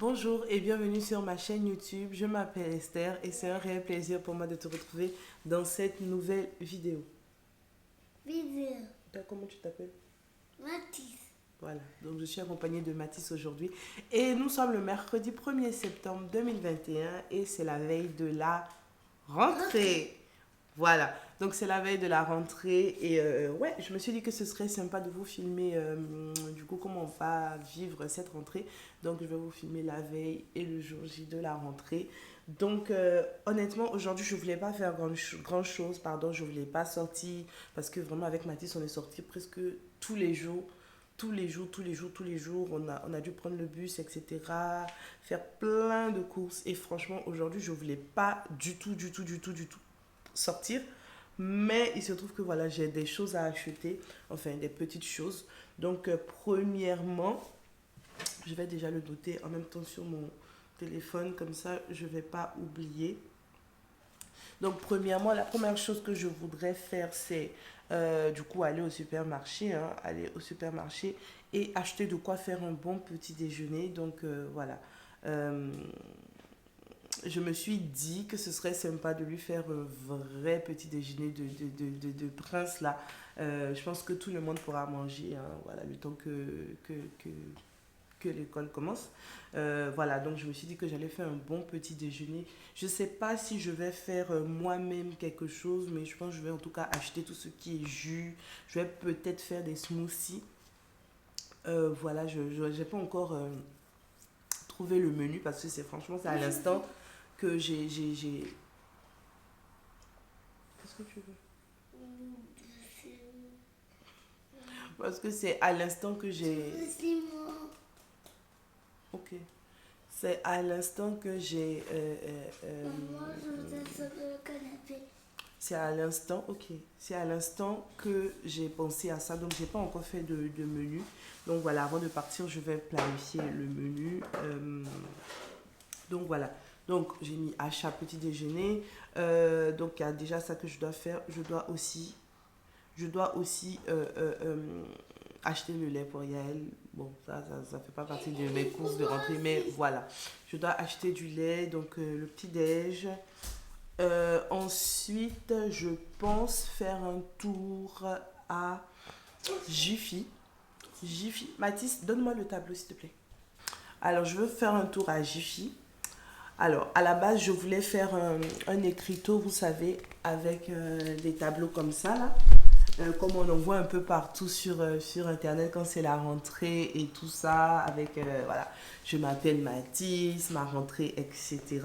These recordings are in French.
Bonjour et bienvenue sur ma chaîne YouTube. Je m'appelle Esther et c'est un réel plaisir pour moi de te retrouver dans cette nouvelle vidéo. Comment tu t'appelles? Mathis. Voilà, donc je suis accompagnée de Mathis aujourd'hui et nous sommes le mercredi 1er septembre 2021 et c'est la veille de la rentrée. Voilà, donc c'est la veille de la rentrée et ouais, je me suis dit que ce serait sympa de vous filmer du coup comment on va vivre cette rentrée. Donc je vais vous filmer la veille et le jour J de la rentrée. Donc honnêtement aujourd'hui je voulais pas faire grand chose, pardon, je voulais pas sortir parce que vraiment avec Mathis on est sorti presque tous les jours. Tous les jours, on a dû prendre le bus, etc. Faire plein de courses. Et franchement, aujourd'hui, je voulais pas du tout sortir. Mais il se trouve que voilà, j'ai des choses à acheter, enfin des petites choses. Donc, premièrement, je vais déjà le noter en même temps sur mon téléphone, comme ça je ne vais pas oublier. Donc, premièrement, la première chose que je voudrais faire, c'est du coup aller au supermarché, hein, aller au supermarché et acheter de quoi faire un bon petit déjeuner. Donc, voilà. Euh, je me suis dit que ce serait sympa de lui faire un vrai petit déjeuner de prince là. Je pense que tout le monde pourra manger, hein, voilà, le temps que l'école commence. Voilà, donc je me suis dit que j'allais faire un bon petit déjeuner. Je ne sais pas si je vais faire moi-même quelque chose, mais je pense que je vais en tout cas acheter tout ce qui est jus. Je vais peut-être faire des smoothies. Voilà, je n'ai pas encore trouvé le menu parce que c'est franchement c'est à l'instant que Qu'est-ce que tu veux? Parce que c'est à l'instant que j'ai... Ok. C'est à l'instant que j'ai... Moi, je voudrais sur le canapé. C'est à l'instant, ok. C'est à l'instant que j'ai pensé à ça. Donc, j'ai pas encore fait de menu. Donc, voilà, avant de partir, je vais planifier le menu. Donc, voilà. Donc, j'ai mis achat petit déjeuner. Donc, il y a déjà ça que je dois faire. Je dois aussi acheter le lait pour Yael. Bon, ça fait pas partie de mes courses de rentrée, mais voilà. Je dois acheter du lait, donc le petit-déj. Ensuite, je pense faire un tour à Jiffy. Jiffy. Mathis, donne-moi le tableau, s'il te plaît. Alors, je veux faire un tour à Jiffy. Alors, à la base, je voulais faire un écriteau, vous savez, avec des tableaux comme ça, là. Comme on en voit un peu partout sur Internet quand c'est la rentrée et tout ça, avec, voilà, je m'appelle Mathis, ma rentrée, etc.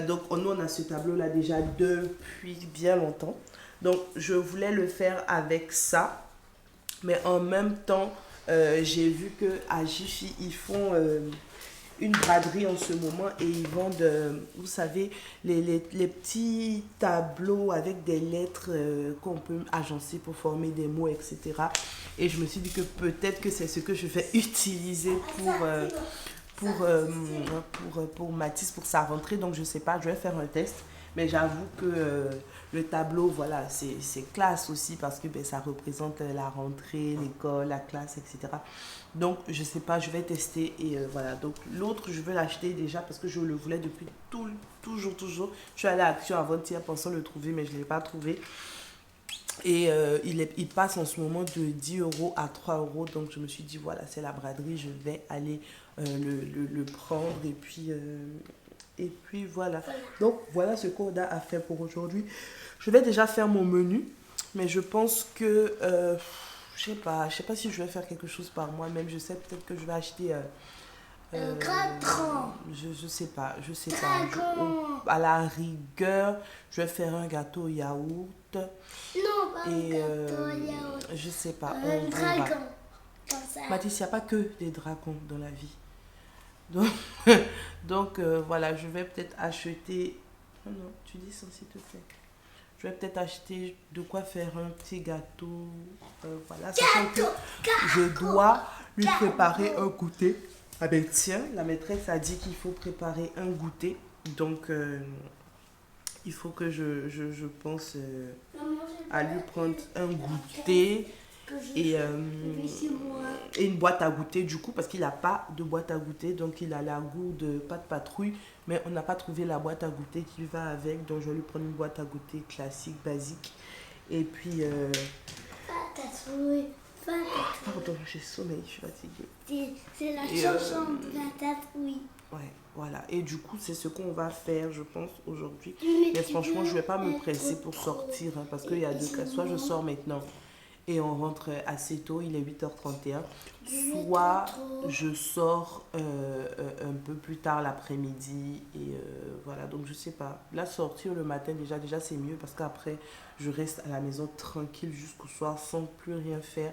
Donc, nous, on a ce tableau-là déjà depuis bien longtemps. Donc, je voulais le faire avec ça. Mais en même temps, j'ai vu qu'à Jiffy, ils font une braderie en ce moment et ils vendent, vous savez, les petits tableaux avec des lettres qu'on peut agencer pour former des mots, etc. Et je me suis dit que peut-être que c'est ce que je vais utiliser pour Mathis, pour sa rentrée. Donc, je sais pas, je vais faire un test. Mais j'avoue que le tableau, voilà, c'est classe aussi parce que ben, ça représente la rentrée, l'école, la classe, etc. Donc, je sais pas, je vais tester et voilà. Donc, l'autre, je vais l'acheter déjà parce que je le voulais depuis toujours. Je suis allée à Action avant-hier pensant le trouver, mais je ne l'ai pas trouvé. Et il passe en ce moment de 10 € à 3 €. Donc, je me suis dit, voilà, c'est la braderie, je vais aller le prendre. Et puis voilà. Donc voilà ce qu'on a à faire pour aujourd'hui. Je vais déjà faire mon menu, mais je pense que je sais pas si je vais faire quelque chose par moi-même. Je sais peut-être que je vais acheter Dragon. je sais pas. Dragon. À la rigueur, je vais faire un gâteau au yaourt Non, pas un et gâteau yaourt. je sais pas. Un On verra. dragon. Comme ça. Mathis, il n'y a pas que des dragons dans la vie. Donc, donc voilà, je vais peut-être acheter. Oh non, tu dis ça s'il te plaît. Je vais peut-être acheter de quoi faire un petit gâteau. Voilà, sachant que je dois lui préparer un goûter. Ah ben tiens, la maîtresse a dit qu'il faut préparer un goûter. Donc, il faut que je pense à lui prendre un goûter. Et Et une boîte à goûter du coup, parce qu'il n'a pas de boîte à goûter. Donc il a la gourde pâte patrouille, mais on n'a pas trouvé la boîte à goûter qui va avec. Donc je vais lui prendre une boîte à goûter classique, basique. Et puis... Patatouille, patatouille. Pardon, j'ai sommeil, je suis fatiguée. C'est la Et, chanson de patatouille. Ouais, voilà. Et du coup, c'est ce qu'on va faire, je pense, aujourd'hui. Mais Mais tu franchement, peux je vais pas me mettre presser pour trop. sortir, hein, parce qu'il y a deux cas. Soit je sors maintenant et on rentre assez tôt, il est 8h31. Soit je sors un peu plus tard l'après-midi. Et voilà, donc je sais pas. La sortir le matin, déjà c'est mieux, parce qu'après, je reste à la maison tranquille jusqu'au soir sans plus rien faire.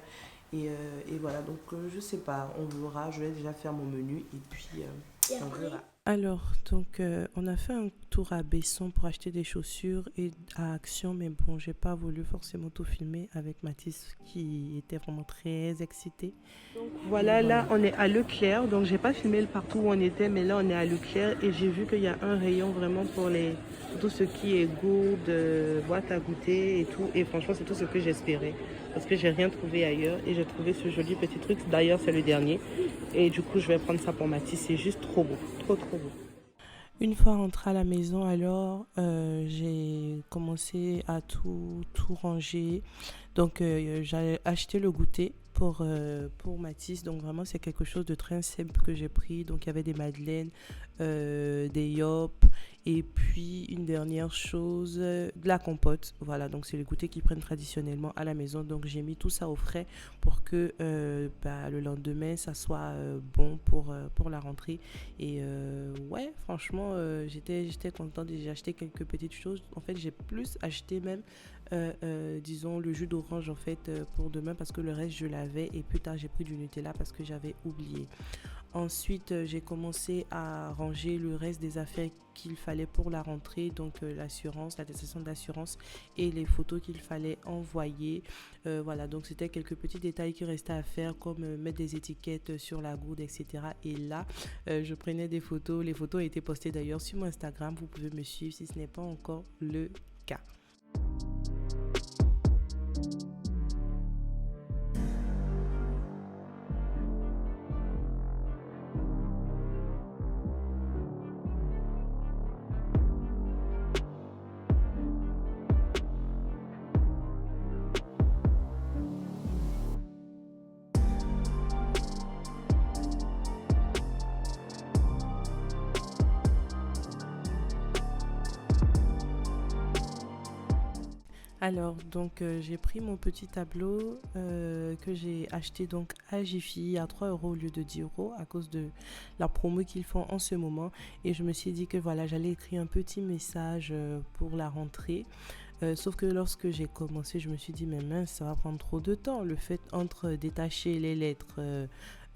Et voilà, donc je sais pas, on verra. Je vais déjà faire mon menu et puis on verra. Alors, donc, on a fait un tour à Besson pour acheter des chaussures et à Action, mais bon, j'ai pas voulu forcément tout filmer avec Mathis qui était vraiment très excité. Donc, voilà, là, on est à Leclerc, donc j'ai pas filmé le partout où on était, mais là, on est à Leclerc et j'ai vu qu'il y a un rayon vraiment pour tout ce qui est gourde, boîte à goûter et tout. Et franchement, c'est tout ce que j'espérais, parce que j'ai rien trouvé ailleurs et j'ai trouvé ce joli petit truc. D'ailleurs, c'est le dernier. Et du coup, je vais prendre ça pour Mathis. C'est juste trop beau, trop beau. Une fois rentrée à la maison, alors j'ai commencé à tout ranger. Donc j'ai acheté le goûter pour Mathis. Donc vraiment, c'est quelque chose de très simple que j'ai pris. Donc il y avait des madeleines, des yop, et puis une dernière chose, de la compote. Voilà, donc c'est le goûter qu'ils prennent traditionnellement à la maison. Donc j'ai mis tout ça au frais pour que le lendemain, ça soit bon pour la rentrée. Et ouais, franchement, j'étais contente. J'ai acheté quelques petites choses. En fait, j'ai plus acheté même, disons, le jus d'orange en fait pour demain, parce que le reste, je l'avais. Et plus tard, j'ai pris du Nutella parce que j'avais oublié. Ensuite, j'ai commencé à ranger le reste des affaires qu'il fallait pour la rentrée, donc l'assurance, l'attestation d'assurance et les photos qu'il fallait envoyer. Voilà, donc c'était quelques petits détails qui restaient à faire, comme mettre des étiquettes sur la gourde, etc. Et là, je prenais des photos. Les photos ont été postées d'ailleurs sur mon Instagram. Vous pouvez me suivre si ce n'est pas encore le cas. Alors, donc, j'ai pris mon petit tableau que j'ai acheté donc à Jiffy à 3 € au lieu de 10 € à cause de la promo qu'ils font en ce moment. Et je me suis dit que voilà, j'allais écrire un petit message pour la rentrée. Sauf que lorsque j'ai commencé, je me suis dit, mais mince, ça va prendre trop de temps. Le fait entre détacher les lettres,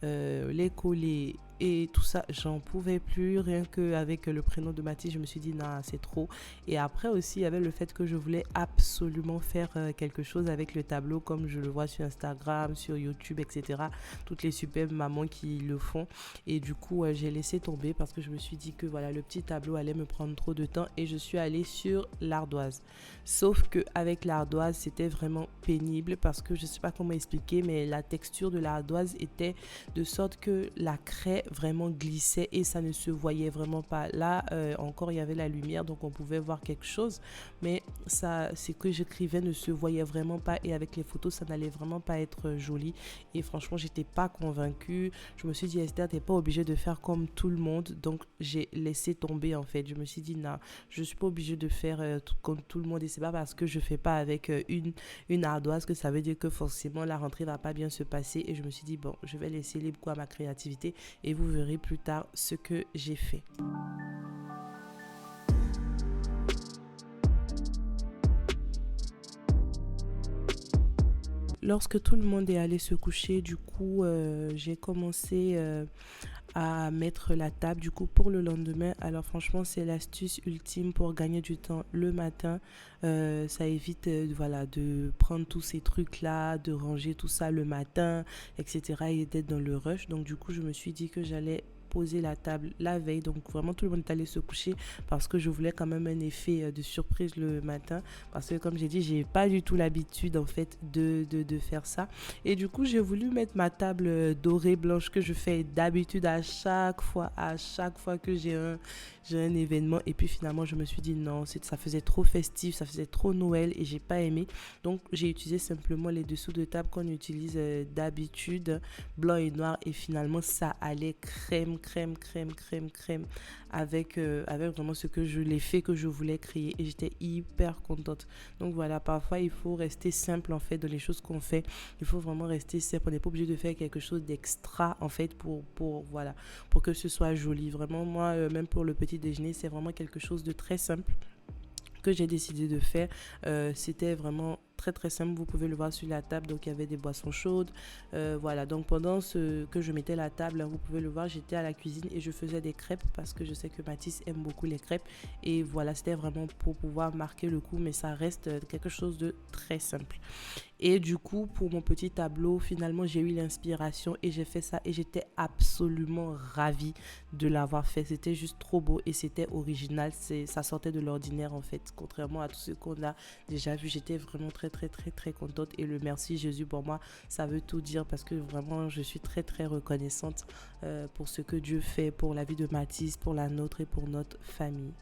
les coller et tout ça, j'en pouvais plus. Rien qu'avec le prénom de Mathis, je me suis dit non, c'est trop. Et après aussi, il y avait le fait que je voulais absolument faire quelque chose avec le tableau, comme je le vois sur Instagram, sur YouTube, etc. Toutes les superbes mamans qui le font. Et du coup, j'ai laissé tomber parce que je me suis dit que voilà, le petit tableau allait me prendre trop de temps, et je suis allée sur l'ardoise. Sauf qu'avec l'ardoise, c'était vraiment pénible parce que je ne sais pas comment expliquer, mais la texture de l'ardoise était de sorte que la craie vraiment glissait et ça ne se voyait vraiment pas. Là, encore, il y avait la lumière, donc on pouvait voir quelque chose, mais ça, ce que j'écrivais ne se voyait vraiment pas, et avec les photos, ça n'allait vraiment pas être joli. Et franchement, j'étais pas convaincue. Je me suis dit, Esther, t'es pas obligée de faire comme tout le monde. Donc, j'ai laissé tomber, en fait. Je me suis dit, non, je suis pas obligée de faire comme tout le monde, et c'est pas parce que je fais pas avec une ardoise que ça veut dire que forcément la rentrée va pas bien se passer. Et je me suis dit, bon, je vais laisser libre à ma créativité, et vous verrez plus tard ce que j'ai fait. Lorsque tout le monde est allé se coucher, du coup, j'ai commencé à mettre la table du coup pour le lendemain. Alors franchement, c'est l'astuce ultime pour gagner du temps le matin. Ça évite voilà, de prendre tous ces trucs là, de ranger tout ça le matin, etc. et d'être dans le rush. Donc du coup, je me suis dit que j'allais posé la table la veille. Donc vraiment tout le monde est allé se coucher parce que je voulais quand même un effet de surprise le matin. Parce que comme j'ai dit, j'ai pas du tout l'habitude en fait de faire ça. Et du coup, j'ai voulu mettre ma table dorée blanche que je fais d'habitude à chaque fois que j'ai un événement. Et puis finalement, je me suis dit non, ça faisait trop festif, ça faisait trop Noël et j'ai pas aimé. Donc j'ai utilisé simplement les dessous de table qu'on utilise d'habitude, blanc et noir. Et finalement, ça allait crème avec vraiment l'effet que je voulais créer. Et j'étais hyper contente. Donc voilà, parfois il faut rester simple en fait dans les choses qu'on fait. Il faut vraiment rester simple. On n'est pas obligé de faire quelque chose d'extra en fait pour que ce soit joli. Vraiment, moi, même pour le petit déjeuner, c'est vraiment quelque chose de très simple que j'ai décidé de faire. C'était vraiment très simple, vous pouvez le voir sur la table. Donc il y avait des boissons chaudes, voilà. Donc pendant que je mettais la table, vous pouvez le voir, j'étais à la cuisine et je faisais des crêpes parce que je sais que Mathis aime beaucoup les crêpes. Et voilà, c'était vraiment pour pouvoir marquer le coup, mais ça reste quelque chose de très simple. Et du coup, pour mon petit tableau, finalement, j'ai eu l'inspiration et j'ai fait ça et j'étais absolument ravie de l'avoir fait. C'était juste trop beau et c'était original. Ça sortait de l'ordinaire en fait, contrairement à tout ce qu'on a déjà vu. J'étais vraiment très contente et le merci Jésus pour moi, ça veut tout dire parce que vraiment, je suis très reconnaissante pour ce que Dieu fait pour la vie de Mathis, pour la nôtre et pour notre famille.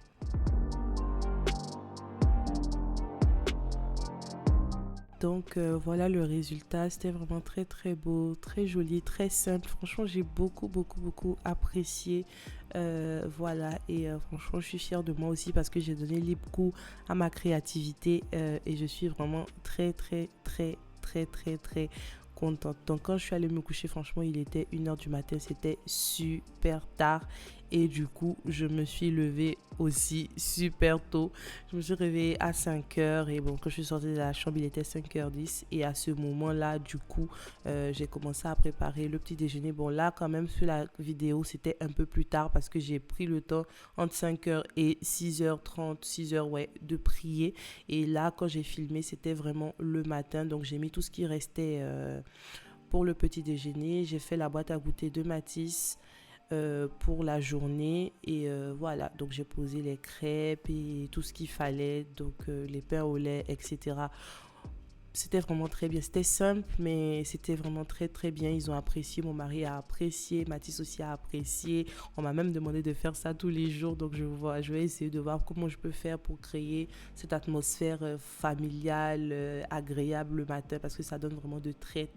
Donc voilà le résultat, c'était vraiment très beau, très joli, très simple. Franchement, j'ai beaucoup apprécié. Voilà, et franchement, je suis fière de moi aussi parce que j'ai donné libre cours à ma créativité et je suis vraiment très contente. Donc quand je suis allée me coucher, franchement, il était 1h du matin, c'était super tard. Et du coup, je me suis levée aussi super tôt. Je me suis réveillée à 5h et bon, quand je suis sortie de la chambre, il était 5h10. Et à ce moment-là, du coup, j'ai commencé à préparer le petit déjeuner. Bon, là, quand même, sur la vidéo, c'était un peu plus tard parce que j'ai pris le temps entre 5h et 6h30, 6h, ouais, de prier. Et là, quand j'ai filmé, c'était vraiment le matin. Donc, j'ai mis tout ce qui restait pour le petit déjeuner. J'ai fait la boîte à goûter de Mathis pour la journée et voilà, donc j'ai posé les crêpes et tout ce qu'il fallait, donc les pains au lait, etc. C'était vraiment très bien, c'était simple mais c'était vraiment très bien. Ils ont apprécié, mon mari a apprécié, Mathis aussi a apprécié. On m'a même demandé de faire ça tous les jours, donc je vais essayer de voir comment je peux faire pour créer cette atmosphère familiale, agréable le matin parce que ça donne vraiment de très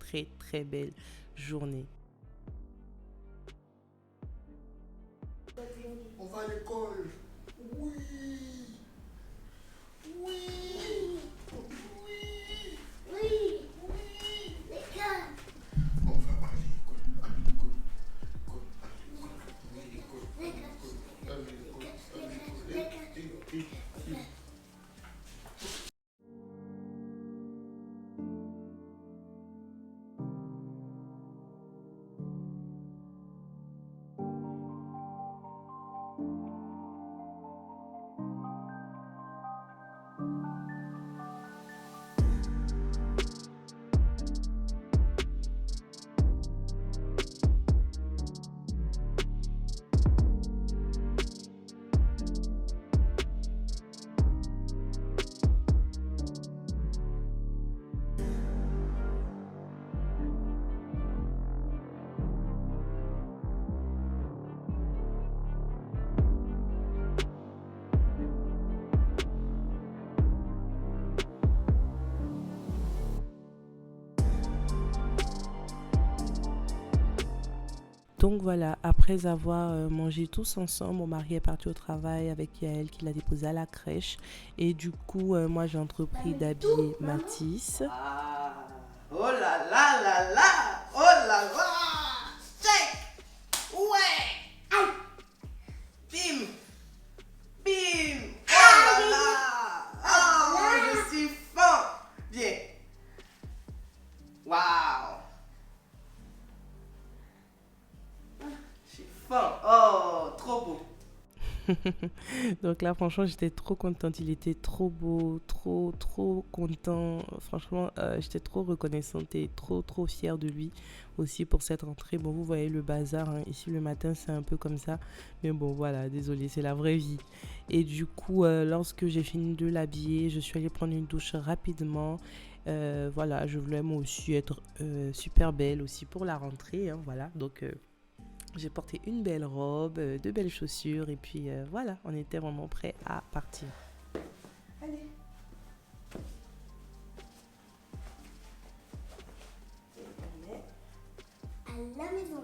belles journées. On va à l'école. Oui. L'école. On va à l'école. Donc voilà, après avoir mangé tous ensemble, mon mari est parti au travail avec Yael qui l'a déposé à la crèche. Et du coup, moi j'ai entrepris d'habiller Mathis. Ah, oh là là là là, oh là là, check, ouais, Aïe. bim, bim, oh là là, oh, je suis fort, bien, waouh, je suis fort, oh, trop beau. Donc là, franchement, j'étais trop contente. Il était trop beau, trop content. Franchement, j'étais trop reconnaissante et trop fière de lui aussi pour cette rentrée. Bon, vous voyez le bazar, hein. Ici, le matin, c'est un peu comme ça. Mais bon, voilà, désolé, c'est la vraie vie. Et du coup, lorsque j'ai fini de l'habiller, je suis allée prendre une douche rapidement. Voilà, je voulais moi aussi être super belle aussi pour la rentrée, hein, voilà. Donc, j'ai porté une belle robe, de belles chaussures et puis voilà, on était vraiment prêts à partir. Allez. À la maison.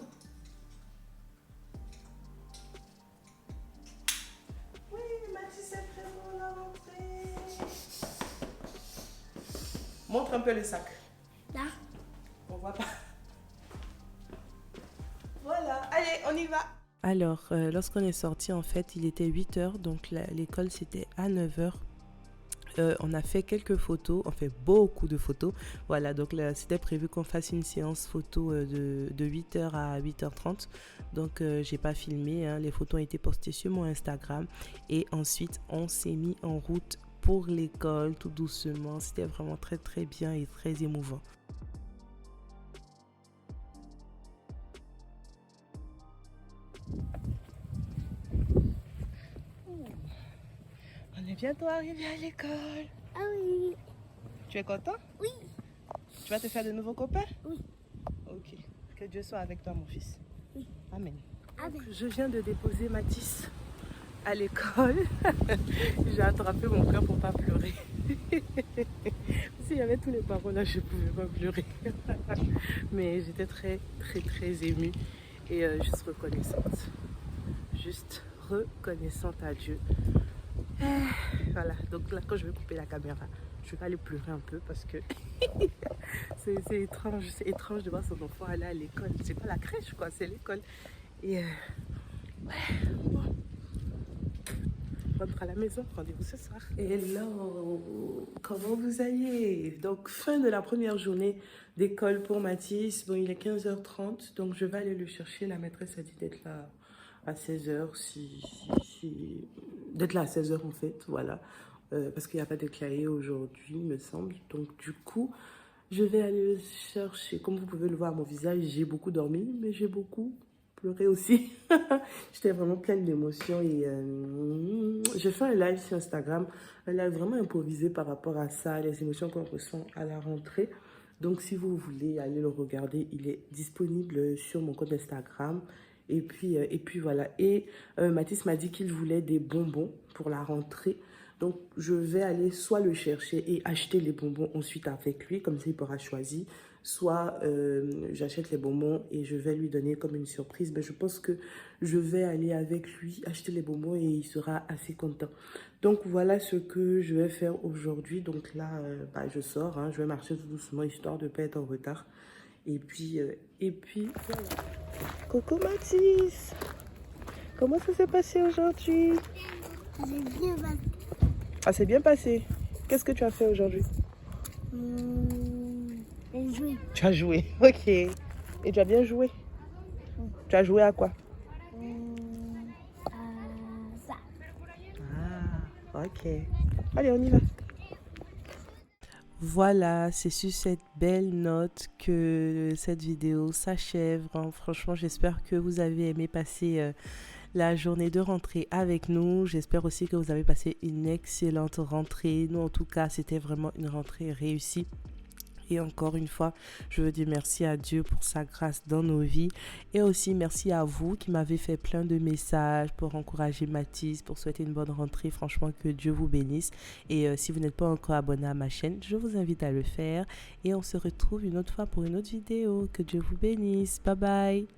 Oui, Mathis est prêt pour la rentrée. Montre un peu le sac. Là. On voit pas. Voilà, allez, on y va. Alors, lorsqu'on est sorti, en fait, il était 8h, donc l'école c'était à 9h. On a fait quelques photos, on fait beaucoup de photos. Voilà, donc là, c'était prévu qu'on fasse une séance photo de 8h à 8h30. Donc, j'ai pas filmé, hein. Les photos ont été postées sur mon Instagram. Et ensuite, on s'est mis en route pour l'école, tout doucement. C'était vraiment très bien et très émouvant. On est bientôt arrivé à l'école. Ah oui. Tu es content? Oui. Tu vas te faire de nouveaux copains? Oui. Ok. Que Dieu soit avec toi, mon fils. Oui. Amen. Ah ben. Je viens de déposer Mathis à l'école. J'ai attrapé mon cœur pour pas pleurer. S'il y avait tous les parents là, je pouvais pas pleurer. Mais j'étais très émue et juste reconnaissante. Juste reconnaissante à Dieu. Voilà, donc là quand je vais couper la caméra, je vais aller pleurer un peu parce que c'est étrange de voir son enfant aller à l'école. C'est pas la crèche quoi, c'est l'école. Et ouais, bon. Rentre à la maison, rendez-vous ce soir. Hello, comment vous allez? Donc fin de la première journée d'école pour Mathis. Bon, il est 15h30, donc je vais aller le chercher. La maîtresse a dit d'être là à 16h, d'être là à 16h en fait, voilà. Parce qu'il n'y a pas de cahier aujourd'hui, me semble. Donc du coup, je vais aller le chercher. Comme vous pouvez le voir à mon visage, j'ai beaucoup dormi, mais j'ai beaucoup pleuré aussi. J'étais vraiment pleine d'émotions et j'ai fait un live sur Instagram, un live vraiment improvisé par rapport à ça, les émotions qu'on ressent à la rentrée. Donc si vous voulez aller le regarder, il est disponible sur mon compte Instagram. Et puis voilà. Et Mathis m'a dit qu'il voulait des bonbons pour la rentrée. Donc, je vais aller soit le chercher et acheter les bonbons ensuite avec lui, comme ça il pourra choisir. Soit j'achète les bonbons et je vais lui donner comme une surprise. Mais je pense que je vais aller avec lui acheter les bonbons et il sera assez content. Donc, voilà ce que je vais faire aujourd'hui. Donc là, je sors. Hein, je vais marcher tout doucement histoire de ne pas être en retard. Et puis voilà. Coucou Mathis, comment ça s'est passé aujourd'hui? J'ai bien passé. Ah, c'est bien passé. Qu'est-ce que tu as fait aujourd'hui? J'ai joué. Tu as joué, ok. Et tu as bien joué? Tu as joué à quoi? Ça. Ah, ok. Allez, on y va. Voilà, c'est sur cette belle note que cette vidéo s'achève. Franchement, j'espère que vous avez aimé passer la journée de rentrée avec nous. J'espère aussi que vous avez passé une excellente rentrée. Nous, en tout cas, c'était vraiment une rentrée réussie. Et encore une fois, je veux dire merci à Dieu pour sa grâce dans nos vies. Et aussi merci à vous qui m'avez fait plein de messages pour encourager Mathis, pour souhaiter une bonne rentrée. Franchement, que Dieu vous bénisse. Et si vous n'êtes pas encore abonné à ma chaîne, je vous invite à le faire. Et on se retrouve une autre fois pour une autre vidéo. Que Dieu vous bénisse. Bye bye.